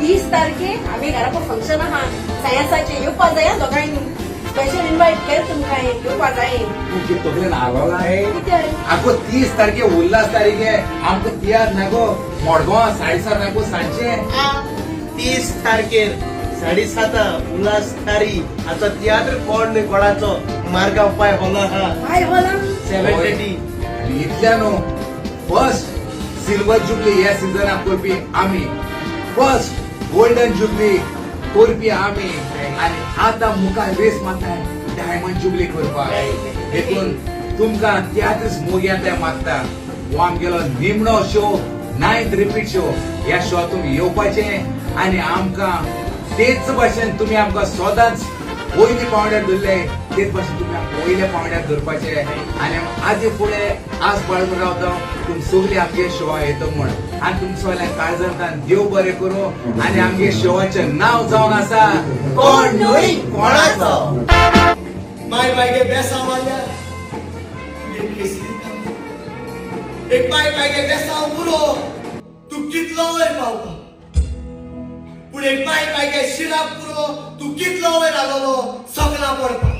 30 तारखेक आम्ही घरापो फंक्शन आहा सायन्साचे येवपा जाय दोगांनी स्पेशल इन्वाइट केलं तुमकां येवपा जाय तुमचे तकलेन आलोला आहे कितें आगो 30 तारखे उल्हास तारीख आहे आमकां तियार नागो मडगांव 7:30 नागो सांजचे 30 तारखेर 7:30 उल्हास थारी आता तियात्र कोण न्ही कोणाचो मार्गाव पाय होला हा काय होला 7:30 आणि इतल्या न्हू फर्स्ट सिल्वर जुबली ह्या सिजनाक करपी आमी फर्स्ट गोल्डन जुबली करपी आमी आणि आता मुखार रेस मारताय डायमंड जुबली करपाक देखून तुमकां त्यातच मोग येता मागता हो आमगेलो निमणो शो 9th रिपीट शो ह्या शो तुमी येवपाचे आणि आमकां तेच भाशेन तुमी आमकां सदांच पयली पावंड्यार धरले तेच भाशेन तुमी आमकां पयल्या पावंड्यार धरपाचे आणि आदी फुडें आज बाळगून रावता तुमी सगळी आमगे शो येतो म्हण आणि तुमच्या सगळ्या काळजांतल्यान देव बरें करूं आणि आमगे शोवाचें नांव जावन आसा कोण न्ही कोणाचो माय मायगे बेसांव वाल्या एक मायगे बेसांव पुरो तू कितलो वयर पावता पूण एक मायगे शिराप पुरो तू कितलो वयर आलोलो सगळा पडता